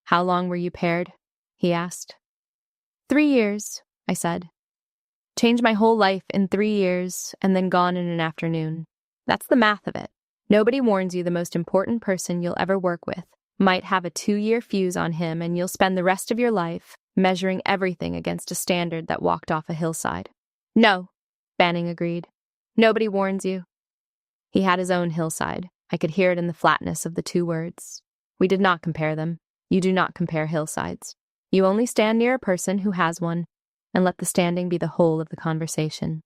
"How long were you paired?" he asked. 3 years, I said. Changed my whole life in 3 years and then gone in an afternoon. That's the math of it. Nobody warns you the most important person you'll ever work with might have a 2-year fuse on him, and you'll spend the rest of your life measuring everything against a standard that walked off a hillside. "No," Banning agreed. "Nobody warns you." He had his own hillside. I could hear it in the flatness of the 2 words. We did not compare them. You do not compare hillsides. You only stand near a person who has one, and let the standing be the whole of the conversation.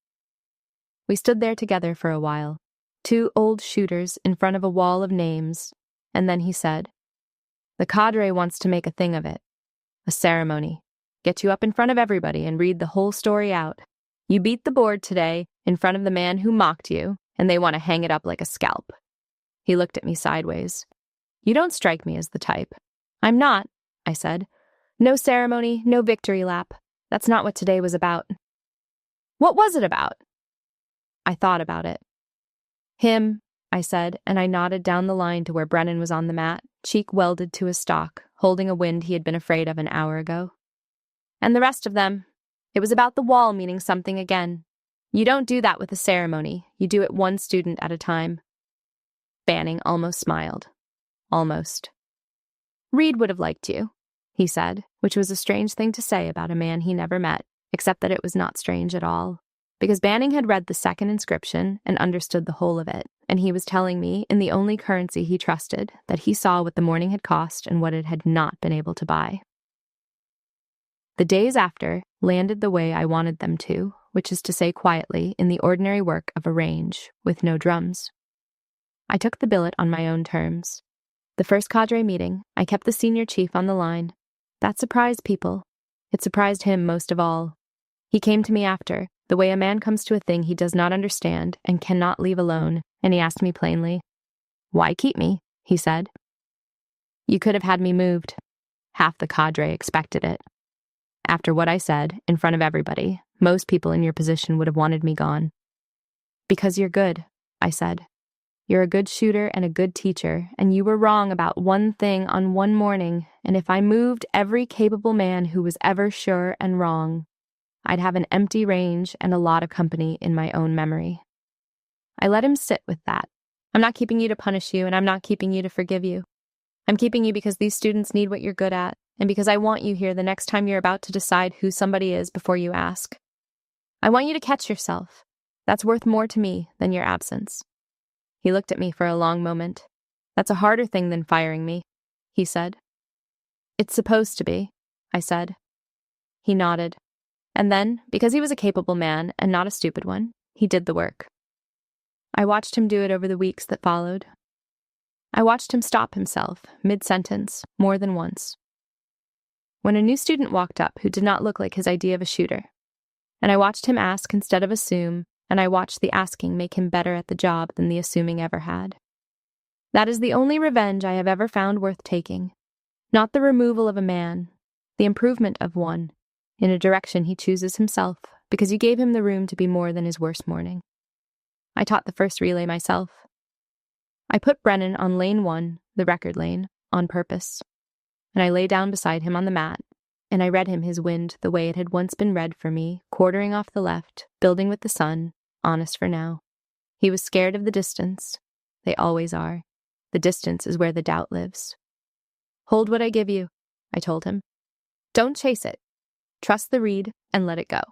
We stood there together for a while, 2 old shooters in front of a wall of names, and then he said, "The cadre wants to make a thing of it. A ceremony. Get you up in front of everybody and read the whole story out. You beat the board today in front of the man who mocked you, and they want to hang it up like a scalp." He looked at me sideways. "You don't strike me as the type." "I'm not," I said. "No ceremony, no victory lap. That's not what today was about." "What was it about?" I thought about it. "Him," I said, and I nodded down the line to where Brennan was on the mat, cheek welded to his stock, holding a wind he had been afraid of an hour ago. "And the rest of them. It was about the wall meaning something again. You don't do that with a ceremony. You do it one student at a time." Banning almost smiled. Almost. "Reed would have liked you," he said, which was a strange thing to say about a man he never met, except that it was not strange at all, because Banning had read the second inscription and understood the whole of it, and he was telling me, in the only currency he trusted, that he saw what the morning had cost and what it had not been able to buy. The days after landed the way I wanted them to, which is to say quietly, in the ordinary work of a range, with no drums. I took the billet on my own terms. The first cadre meeting, I kept the senior chief on the line. That surprised people. It surprised him most of all. He came to me after, the way a man comes to a thing he does not understand and cannot leave alone, and he asked me plainly, "Why keep me?" he said. "You could have had me moved." Half the cadre expected it. After what I said, in front of everybody, most people in your position would have wanted me gone. "Because you're good," I said. "You're a good shooter and a good teacher, and you were wrong about one thing on one morning, and if I moved every capable man who was ever sure and wrong, I'd have an empty range and a lot of company in my own memory." I let him sit with that. "I'm not keeping you to punish you, and I'm not keeping you to forgive you. I'm keeping you because these students need what you're good at, and because I want you here the next time you're about to decide who somebody is before you ask. I want you to catch yourself. That's worth more to me than your absence." He looked at me for a long moment. "That's a harder thing than firing me," he said. "It's supposed to be," I said. He nodded. And then, because he was a capable man and not a stupid one, he did the work. I watched him do it over the weeks that followed. I watched him stop himself, mid-sentence, more than once. when a new student walked up who did not look like his idea of a shooter. And I watched him ask instead of assume, and I watched the asking make him better at the job than the assuming ever had. That is the only revenge I have ever found worth taking. Not the removal of a man, the improvement of one, in a direction he chooses himself, because you gave him the room to be more than his worst morning. I taught the first relay myself. I put Brennan on lane 1, the record lane, on purpose, and I lay down beside him on the mat, and I read him his wind the way it had once been read for me, quartering off the left, building with the sun, honest for now. He was scared of the distance. They always are. The distance is where the doubt lives. Hold what I give you, I told him. Don't chase it. Trust the read and let it go.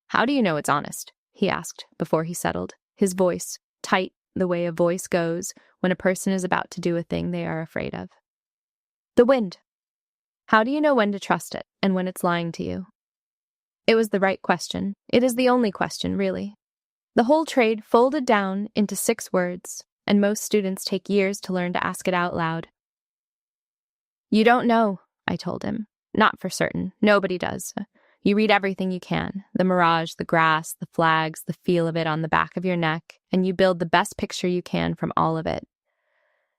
How do you know it's honest? He asked before he settled, his voice tight the way a voice goes when a person is about to do a thing they are afraid of. The wind. How do you know when to trust it and when it's lying to you? It was the right question. It is the only question, really. The whole trade folded down into 6 words, and most students take years to learn to ask it out loud. You don't know, I told him. Not for certain. Nobody does. You read everything you can, the mirage, the grass, the flags, the feel of it on the back of your neck, and you build the best picture you can from all of it.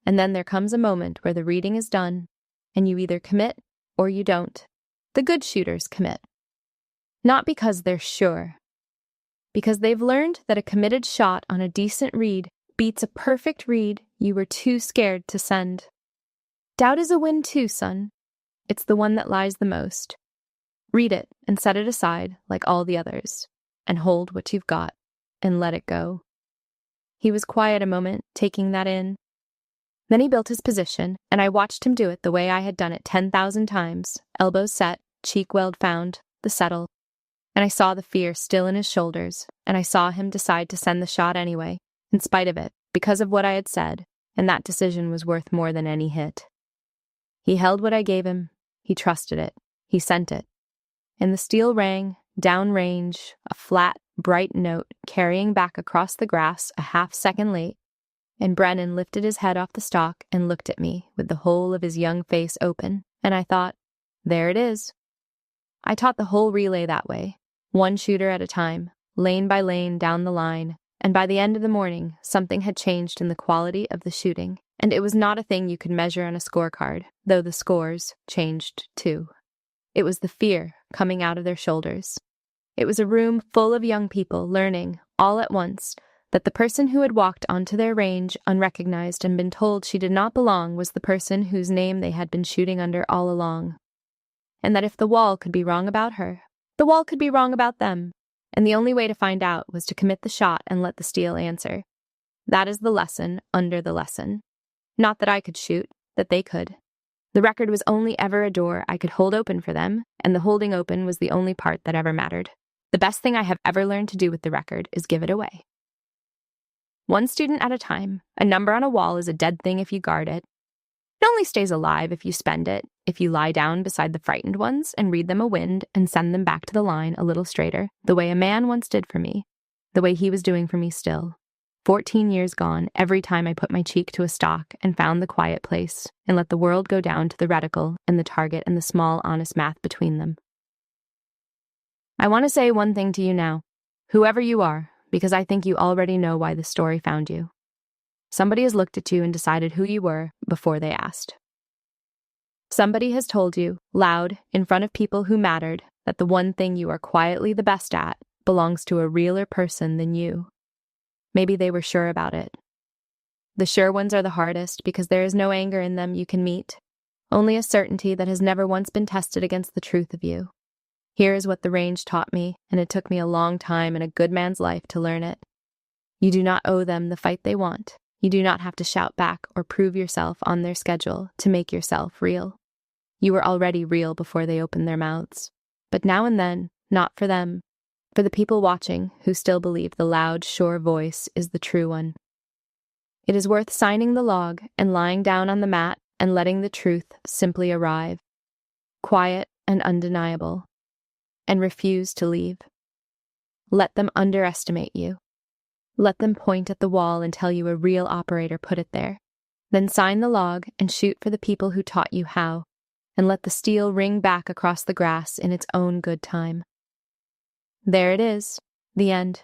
And then there comes a moment where the reading is done, and you either commit or you don't. The good shooters commit. Not because they're sure. Because they've learned that a committed shot on a decent read beats a perfect read you were too scared to send. Doubt is a win too, son. It's the one that lies the most. Read it and set it aside like all the others, and hold what you've got and let it go. He was quiet a moment, taking that in. Then he built his position, and I watched him do it the way I had done it 10,000 times, elbows set, cheek weld found, the settle. And I saw the fear still in his shoulders, and I saw him decide to send the shot anyway, in spite of it, because of what I had said, and that decision was worth more than any hit. He held what I gave him, he trusted it, he sent it. And the steel rang, downrange, a flat, bright note carrying back across the grass a half-second late, and Brennan lifted his head off the stalk and looked at me with the whole of his young face open, and I thought, there it is. I taught the whole relay that way, one shooter at a time, lane by lane down the line, and by the end of the morning, something had changed in the quality of the shooting, and it was not a thing you could measure on a scorecard, though the scores changed too. It was the fear coming out of their shoulders. It was a room full of young people learning, all at once, that the person who had walked onto their range unrecognized and been told she did not belong was the person whose name they had been shooting under all along. And that if the wall could be wrong about her, the wall could be wrong about them, and the only way to find out was to commit the shot and let the steel answer. That is the lesson under the lesson. Not that I could shoot, that they could. The record was only ever a door I could hold open for them, and the holding open was the only part that ever mattered. The best thing I have ever learned to do with the record is give it away. One student at a time. A number on a wall is a dead thing if you guard it. It only stays alive if you spend it, if you lie down beside the frightened ones and read them a wind and send them back to the line a little straighter, the way a man once did for me, the way he was doing for me still. 14 years gone, every time I put my cheek to a stock and found the quiet place and let the world go down to the reticle and the target and the small, honest math between them. I want to say one thing to you now, whoever you are, because I think you already know why this story found you. Somebody has looked at you and decided who you were before they asked. Somebody has told you, loud, in front of people who mattered, that the one thing you are quietly the best at belongs to a realer person than you. Maybe they were sure about it. The sure ones are the hardest because there is no anger in them you can meet, only a certainty that has never once been tested against the truth of you. Here is what the range taught me, and it took me a long time and a good man's life to learn it. You do not owe them the fight they want. You do not have to shout back or prove yourself on their schedule to make yourself real. You were already real before they opened their mouths. But now and then, not for them, for the people watching who still believe the loud, sure voice is the true one. It is worth signing the log and lying down on the mat and letting the truth simply arrive, quiet and undeniable, and refuse to leave. Let them underestimate you. Let them point at the wall and tell you a real operator put it there. Then sign the log and shoot for the people who taught you how, and let the steel ring back across the grass in its own good time. There it is, the end.